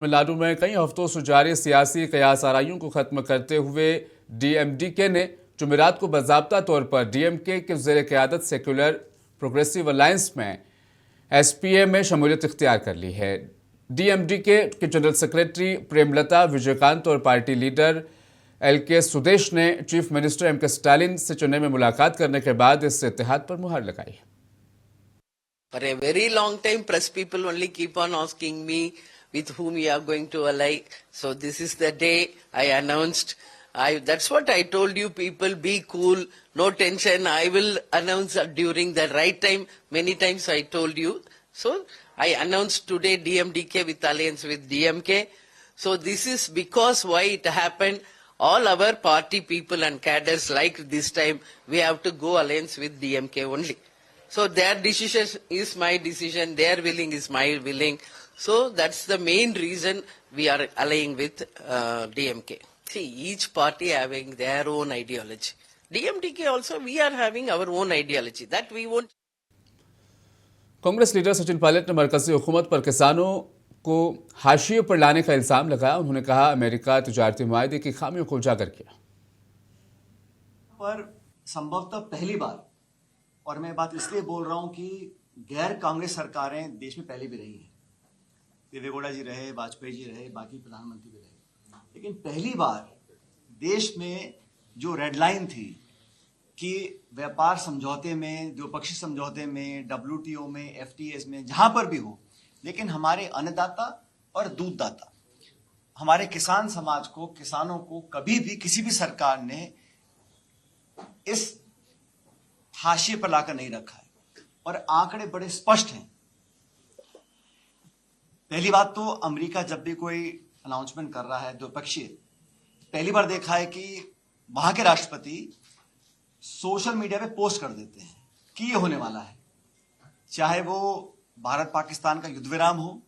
तमिलनाडु में कई हफ्तों से जारी सियासी कयास आराइयों को खत्म करते हुए डीएमडीके ने जुमेरात को बाज़ाब्ता तौर पर डीएमके के ज़ेर क़यादत सेक्युलर प्रोग्रेसिव अलायंस में एसपीए में शमूलियत इख्तियार कर ली है। डीएमडीके के जनरल सेक्रेटरी प्रेमलता विजयकांत और पार्टी लीडर एलके सुदेश ने चीफ मिनिस्टर एमके स्टालिन से चेन्नई में मुलाकात करने के बाद इस इत्तेहाद पर मुहर लगाई। For a very long time, press people only keep on asking me with whom you are going to ally. So this is the day I announced. That's what I told you people, be cool, no tension. I will announce during the right time. Many times I told you. So I announced today DMDK with alliance with DMK. So this is because why it happened. All our party people and cadres like this time, we have to go alliance with DMK only. So their decision is my decision, their willing is my willing. So that's the main reason we are allying with DMK. See, each party having their own ideology. DMDK also, we are having our own ideology. That we won't. Congress leader Sachin Pilot ने मरकजी हुकूमत पर किसानों को हाशिए पर लाने का इल्जाम लगाया। उन्होंने कहा अमेरिका तिजारती मुआहदे की खामियों को उजागर किया। पर संभवतः पहली बार, और मैं बात इसलिए बोल रहा हूं कि गैर कांग्रेस सरकारें देश में पहले भी रही हैं, देवेगौड़ा जी रहे, वाजपेयी जी रहे, बाकी प्रधानमंत्री भी रहे, लेकिन पहली बार देश में जो रेड लाइन थी कि व्यापार समझौते में, द्विपक्षीय समझौते में, डब्ल्यूटीओ में, एफटीएस में, जहां पर भी हो, लेकिन हमारे अन्नदाता और दूधदाता, हमारे किसान समाज को, किसानों को कभी भी किसी भी सरकार ने इस हाशिए पर लाकर नहीं रखा है। और आंकड़े बड़े स्पष्ट हैं। पहली बात तो अमेरिका जब भी कोई अनाउंसमेंट कर रहा है द्विपक्षीय, पहली बार देखा है कि वहां के राष्ट्रपति सोशल मीडिया पे पोस्ट कर देते हैं कि ये होने वाला है, चाहे वो भारत पाकिस्तान का युद्ध विराम हो।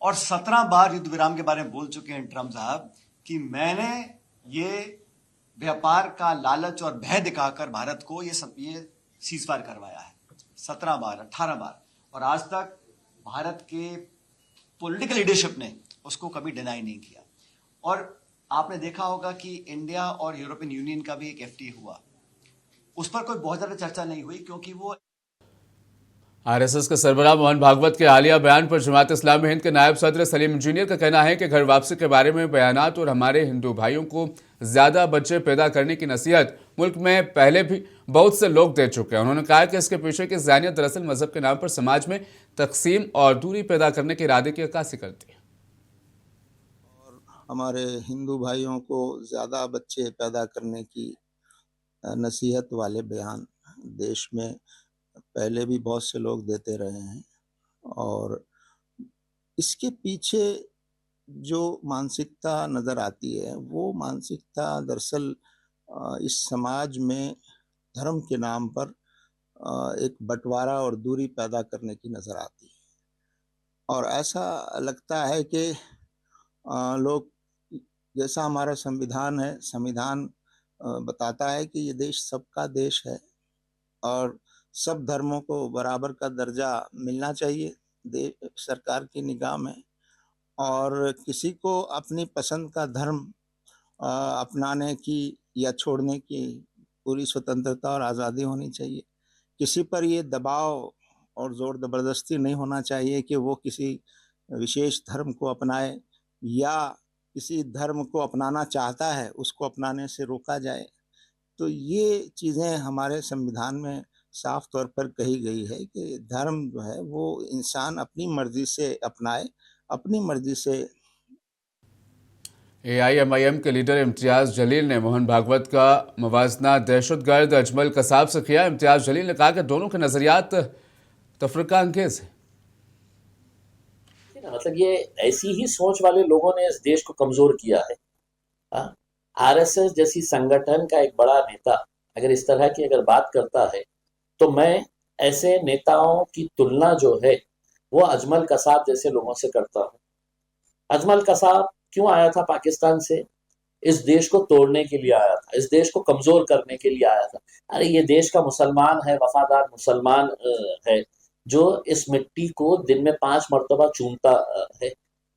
और 17 बार युद्ध विराम के बारे में बोल चुके हैं ट्रंप साहब कि मैंने ये व्यापार का लालच और भय दिखाकर भारत को ये सीजफायर करवाया है। 17 बार, 18 बार, और आज तक भारत के पॉलिटिकल लीडरशिप ने उसको कभी डिनाई नहीं किया। और आपने देखा होगा कि इंडिया और यूरोपियन यूनियन का भी एक एफटीए हुआ, उस पर कोई बहुत ज्यादा चर्चा नहीं हुई क्योंकि वो आरएसएस के सरबराह मोहन भागवत के हालिया बयान पर जमात इस्लामी हिंद के नायब सदर सलीम इंजीनियर का कहना है कि घर वापसी के बारे में बयानात और हमारे हिंदू भाइयों को ज्यादा बच्चे पैदा करने की नसीहत मुल्क में पहले भी बहुत से लोग दे चुके हैं। उन्होंने कहा कि इसके पीछे की ज़हनियत दरअसल मजहब के नाम पर समाज में तकसीम और दूरी पैदा करने के इरादे की अक्कासी करती है। और हमारे हिंदू भाइयों को ज़्यादा बच्चे पैदा करने की नसीहत वाले बयान देश में पहले भी बहुत से लोग देते रहे हैं। और इसके पीछे जो मानसिकता नज़र आती है, वो मानसिकता दरअसल इस समाज में धर्म के नाम पर एक बंटवारा और दूरी पैदा करने की नज़र आती है। और ऐसा लगता है कि लोग, जैसा हमारा संविधान है, संविधान बताता है कि ये देश सबका देश है और सब धर्मों को बराबर का दर्जा मिलना चाहिए सरकार की निगाह में, और किसी को अपनी पसंद का धर्म अपनाने की या छोड़ने की पूरी स्वतंत्रता और आज़ादी होनी चाहिए। किसी पर ये दबाव और ज़ोर ज़बरदस्ती नहीं होना चाहिए कि वो किसी विशेष धर्म को अपनाए, या किसी धर्म को अपनाना चाहता है उसको अपनाने से रोका जाए। तो ये चीज़ें हमारे संविधान में साफ तौर पर कही गई है कि धर्म जो है वो इंसान अपनी मर्जी से अपनाए, अपनी मर्जी से। एआईएमआईएम के लीडर इम्तियाज जलील ने मोहन भागवत का मवाजना दहशतगर्द अजमल कसाब से किया। इम्तियाज जलील ने कहा कि दोनों के नजरियात तफरका अंगेज है। मतलब ये ऐसी ही सोच वाले लोगों ने इस देश को कमजोर किया है। आरएसएस जैसी संगठन का एक बड़ा नेता अगर इस तरह की अगर बात करता है तो मैं ऐसे नेताओं की तुलना जो है वो अजमल कसाब जैसे लोगों से करता हूँ। अजमल कसाब क्यों आया था पाकिस्तान से? इस देश को तोड़ने के लिए आया था, इस देश को कमजोर करने के लिए आया था। अरे ये देश का मुसलमान है, वफादार मुसलमान है, जो इस मिट्टी को दिन में 5 मरतबा चूमता है।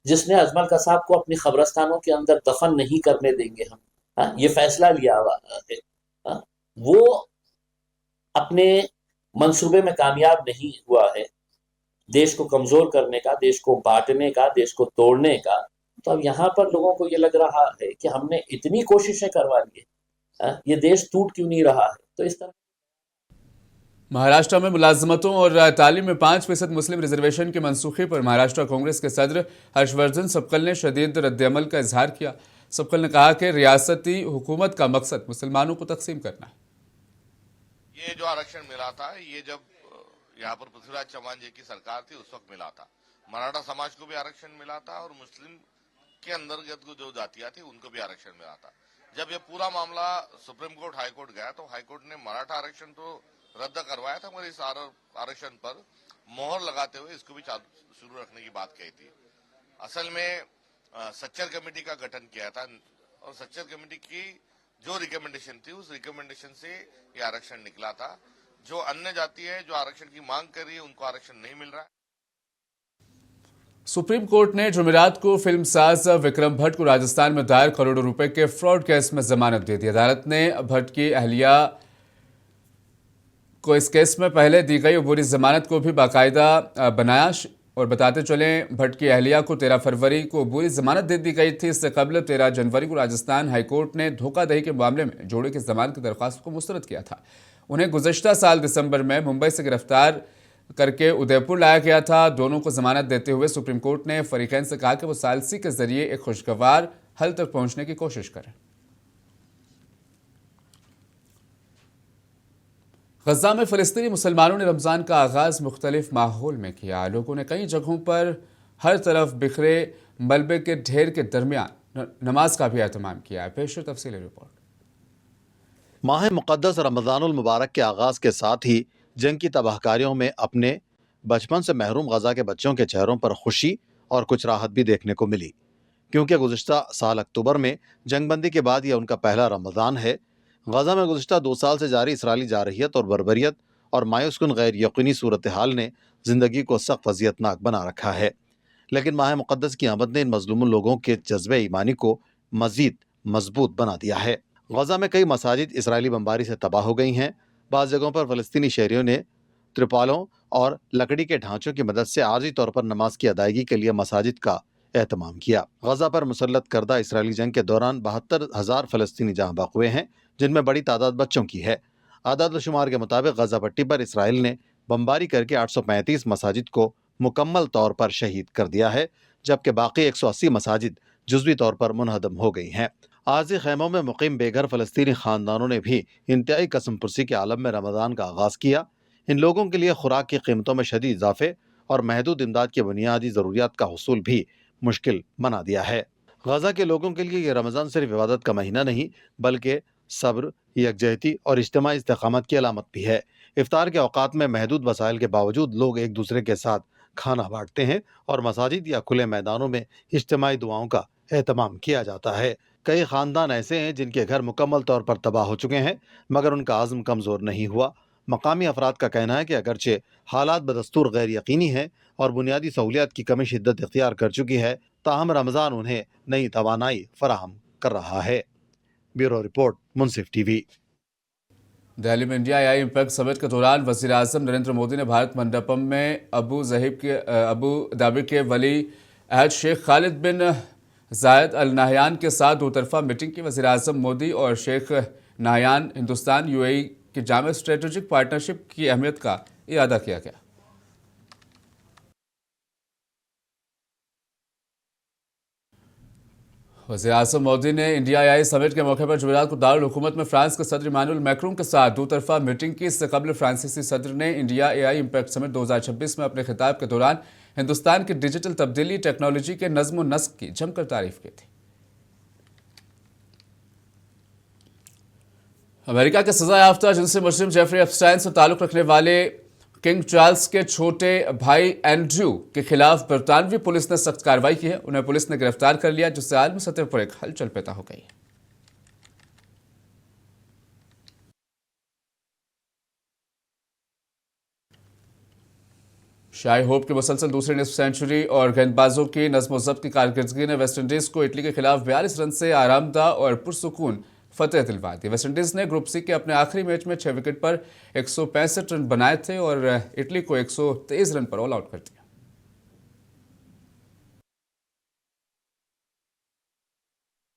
जिसने अजमल कसाब को अपनी कब्रस्तानों के अंदर दफन नहीं करने देंगे हम, ये फैसला लिया हुआ है, हाँ, वो अपने मंसूबे में कामयाब नहीं हुआ है, देश को कमजोर करने का, देश को बांटने का, देश को तोड़ने का। तो अब यहाँ पर लोगों को ये लग रहा है कि हमने इतनी कोशिशें करवा ली है, ये देश टूट क्यों नहीं रहा है। तो इस तरह महाराष्ट्र में मुलाजमतों और तालीम में 5% मुस्लिम रिजर्वेशन के मनसूखे पर महाराष्ट्र कांग्रेस के सदर हर्षवर्धन सबकल ने शदीद रद्दअमल का इजहार किया। सबकल ने कहा कि रियासती हुकूमत का मकसद मुसलमानों को तकसीम करना है। ये जो आरक्षण मिला था, ये जब यहाँ पर पृथ्वीराज चौहान जी की सरकार थी उस वक्त मिला था। मराठा समाज को भी आरक्षण मिला था और मुस्लिम के अंतर्गत जो जातियां थी उनको भी आरक्षण मिला था। जब ये पूरा मामला सुप्रीम कोर्ट हाई कोर्ट गया तो हाई कोर्ट ने मराठा आरक्षण तो रद्द करवाया था, मगर इस आरक्षण पर मोहर लगाते हुए इसको भी शुरू रखने की बात कही थी। असल में सच्चर कमेटी का गठन किया था और सच्चर कमेटी की जो रिकमेंडेशन थी उस रिकमेंडेशन से ये आरक्षण निकला था। जो अन्य जाति है जो आरक्षण की मांग कर रही है उनको आरक्षण नहीं मिल रहा है। सुप्रीम कोर्ट ने जुमेरात को फिल्मसाज विक्रम भट्ट को राजस्थान में दायर करोड़ों रुपए के फ्रॉड केस में जमानत दे दी। अदालत ने भट्ट की अहलिया को इस केस में पहले दी गई अबूरी जमानत को भी बाकायदा बनाया और बताते चले भट्ट की अहलिया को 13 फरवरी को अबूरी जमानत दे दी गई थी। इससे कबल 13 जनवरी को राजस्थान हाईकोर्ट ने धोखाधड़ी के मामले में जोड़े की जमानत की दरख्वास्त को मुस्तरद किया था। उन्हें गुज़श्ता साल दिसंबर में मुंबई से गिरफ्तार करके उदयपुर लाया गया था। दोनों को जमानत देते हुए सुप्रीम कोर्ट ने फरीकैन से कहा कि वो सालसी के जरिए एक खुशगवार हल तक पहुंचने की कोशिश करें। गजा में फ़लस्तीनी मुसलमानों ने रमज़ान का आगाज़ मुख्तलिफ माहौल में किया। लोगों ने कई जगहों पर हर तरफ बिखरे मलबे के ढेर के दरमियान नमाज का भी एहतमाम किया। पेश तफसीली रिपोर्ट। माह मुक़द्दस रमज़ानुल मुबारक के आगाज़ के साथ ही जंग की तबाहकारियों में अपने बचपन से महरूम गजा के बच्चों के चेहरों पर खुशी और कुछ राहत भी देखने को मिली, क्योंकि गुज़श्ता साल अक्टूबर में जंगबंदी के बाद यह उनका पहला रमज़ान है। गजा में गुज़श्ता 2 साल से जारी इसराइली जारहियत और बर्बरियत और मायूसकुन गैर यकीनी सूरत हाल ने ज़िंदगी को सख्त वज़ियतनाक बना रखा है। लेकिन माह मुक़द्दस की आमद ने इन मज़लूम लोगों के जज्बे ईमानी को मज़ीद मजबूत बना दिया है। गजा में कई मसाजिद इसराइली बमबारी से तबाह हो गई हैं। बाज़ जगहों पर फ़लस्तीनी शहरियों ने त्रिपालों और लकड़ी के ढांचों की मदद से आर्जी तौर पर नमाज की अदायगी के लिए मसाजिद का एहतमाम किया। गजा पर मुसल्लत करदा इसराइली जंग के दौरान 72,000 फ़लस्तीनी जहाँ बक हुए हैं, जिनमें बड़ी तादाद बच्चों की है। आदाद शुमार के मुताबिक गजा पट्टी पर इसराइल ने बमबारी करके 835 मसाजिद को मुकम्मल तौर पर शहीद कर दिया है, जबकि बाकी 180 मसाजिद जुज़वी तौर पर मुनहदम हो गई हैं। आर्जी खैमों में मुकीम बेघर फ़लस्तीनी ख़ानदानों ने भी इंतहाई कसम पुरसी के आलम में रमज़ान का आगाज़ किया। इन लोगों के लिए खुराक की कीमतों में शदीद इजाफे और महदूद इमदाद की बुनियादी ज़रूरियात का हुसूल भी मुश्किल बना दिया है। गजा के लोगों के लिए यह रमज़ान सिर्फ इबादत का महीना नहीं, बल्कि सब्र, यकजहती और इज्तिमाई इस्तिकामत की अलामत भी है। इफ्तार के औकात में महदूद वसाइल के बावजूद लोग एक दूसरे के साथ खाना बांटते हैं और मसाजिद या खुले मैदानों में इज्तिमाई दुआओं का एहतमाम किया जाता है। कई ख़ानदान ऐसे हैं जिनके घर मुकम्मल तौर पर तबाह हो चुके हैं, मगर उनका आज़म कमज़ोर नहीं हुआ। मकामी अफराद का कहना है कि अगरचे हालात बदस्तूर गैर यकीनी हैं और बुनियादी सहूलियात की कमी शिद्दत इख्तियार कर चुकी है, ताहम रमज़ान उन्हें नई तवानाई फराहम कर रहा है। ब्यूरो रिपोर्ट, मुंसिफ टीवी। दिल्ली में इंडिया एआई इम्पैक्ट समिट के दौरान वज़ीर आज़म नरेंद्र मोदी ने भारत मंडपम में अबू धाबी के वली अहद शेख खालिद बिन जायद अल नाहयान के साथ दो तरफा मीटिंग की। वज़ीर आज़म मोदी और शेख नाहयान हिंदुस्तान यूएई की जामे स्ट्रेटेजिक पार्टनरशिप की अहमियत का इरादा किया गया। वज़ीर आज़म मोदी ने इंडिया एआई समिट के मौके पर जुमेरात को दारुल हुकूमत में फ्रांस के सदर इमानुएल मैक्रों के साथ दो तरफा मीटिंग की। इससे कबल फ्रांसीसी सदर ने इंडिया एआई इम्पैक्ट समिट 2026 में अपने खिताब के दौरान हिंदुस्तान की डिजिटल तब्दीली टेक्नोलॉजी के नज़्म व नस्क की जमकर तारीफ की थी। अमेरिका के सजा याफ्ता जिनसे मुस्लिम जेफरी एप्स्टाइन से ताल्लुक़ रखने वाले किंग चार्ल्स के छोटे भाई एंड्रयू के खिलाफ बरतानवी पुलिस ने सख्त कार्रवाई की है। उन्हें पुलिस ने गिरफ्तार कर लिया, जिससे आलमी सतह पर एक हलचल पैदा हो गई है। शाही होप की मुसलसल दूसरी निस्फ सेंचुरी और गेंदबाजों की नज़्म ज़ब्त की कारकर्दगी ने वेस्टइंडीज़ को इटली के खिलाफ 42 रन से आरामदा और पुरसुकून फतेह दिलवा दी। वेस्टइंडीज़ ने ग्रुप सी के अपने आखिरी मैच में 6 विकेट पर 165 रन बनाए थे और इटली को 123 रन पर ऑल आउट कर दिया।